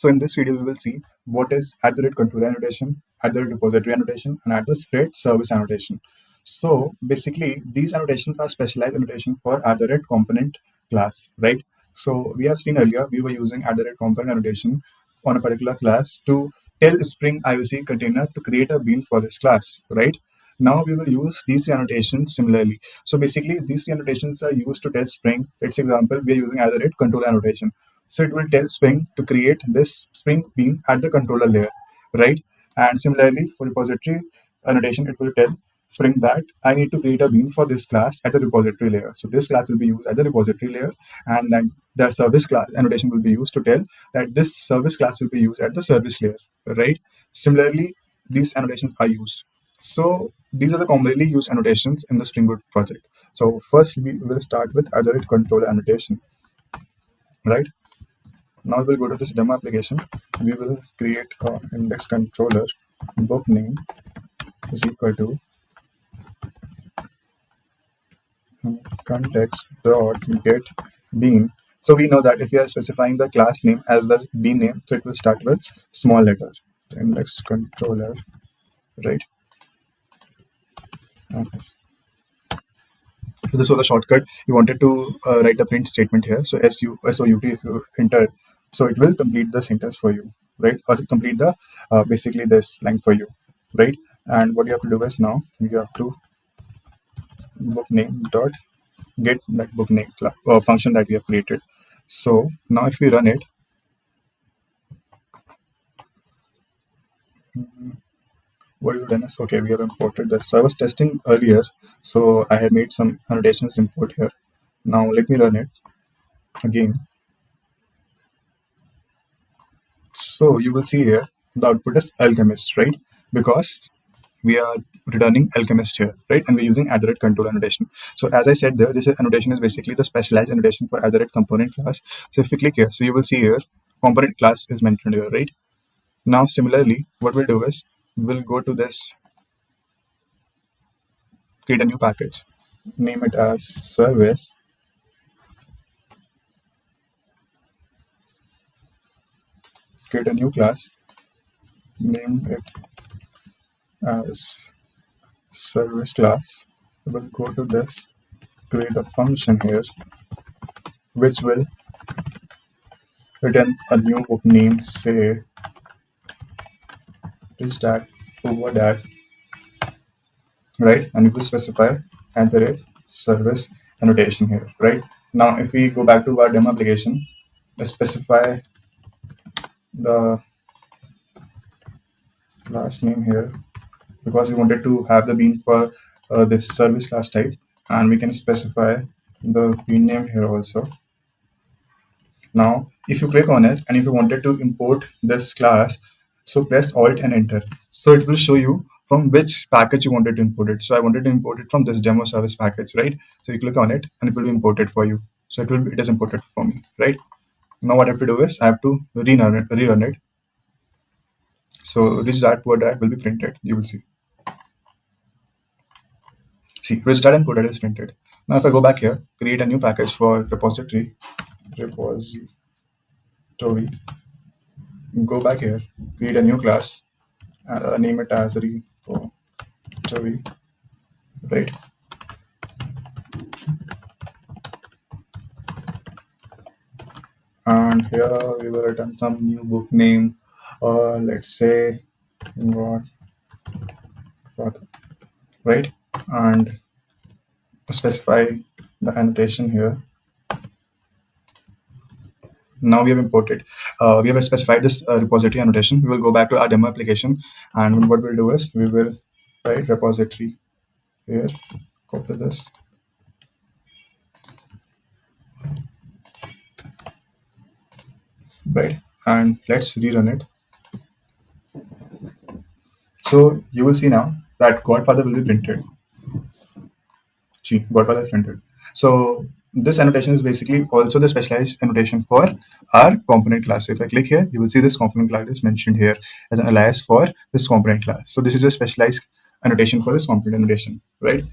So in this video, we will see what is @controller annotation, @repository annotation, and @service annotation. So basically, these annotations are specialized annotation for @component class, right? So we have seen earlier we were using @component annotation on a particular class to tell Spring IOC container to create a bean for this class, right? Now we will use these three annotations similarly. So basically, these three annotations are used to tell Spring. Let's example, we are using controller annotation. So it will tell Spring to create this Spring bean at the controller layer, right? And similarly, for repository annotation, it will tell Spring that I need to create a bean for this class at the repository layer. So this class will be used at the repository layer, and then the service class annotation will be used to tell that this service class will be used at the service layer, right? Similarly, these annotations are used. So these are the commonly used annotations in the Spring Boot project. So first we will start with controller annotation, right? Now we'll go to this demo application. We will create an index controller book name is equal to context dot get bean. So we know that if you are specifying the class name as the bean name, so it will start with small letter. Index controller, right? Yes. So this was a shortcut. You wanted to write the print statement here. So SOUT if you enter, so it will complete the sentence for you, right? Or complete the basically this line for you, right? And what you have to do is now you have to book name dot get that book name function that we have created. So now if we run it, what we've done is okay, we have imported this. So I was testing earlier, so I have made some annotations import here. Now let me run it again. So you will see here the output is alchemist, right? Because we are returning alchemist here, right? And we're using control annotation. So as I said there, this annotation is basically the specialized annotation for component class. So if we click here, so you will see here component class is mentioned here, right? Now similarly, what we'll do is we'll go to this, create a new package, name it as service, create a new class, name it as service class. We'll go to this, create a function here which will return a new book name, say is that over that, right? And we will specify service annotation here, right? Now if we go back to our demo application, let's specify the class name here because we wanted to have the bean for this service class type, and we can specify the bean name here also. Now if you click on it and if you wanted to import this class, so press alt and enter, so it will show you from which package you wanted to import it. So I wanted to import it from this demo service package, right? So you click on it and it will be imported for you. So it is imported for me, right? Now what I have to do is I have to rerun it. So rich that poor dad will be printed. You will see rich dad and poor dad is printed. Now if I go back here, create a new package for repository, go back here, create a new class, name it as repository, right? And here we will return some new book name, let's say Godfather, right? And specify the annotation here. Now we have imported, we have specified this repository annotation. We will go back to our demo application, and what we'll do is we will write repository here, copy this, right? And let's rerun it. So you will see now that Godfather will be printed. See, Godfather is printed. So this annotation is basically also the specialized annotation for our component class. So if I click here, you will see this component class is mentioned here as an alias for this component class. So this is a specialized annotation for this component annotation, right?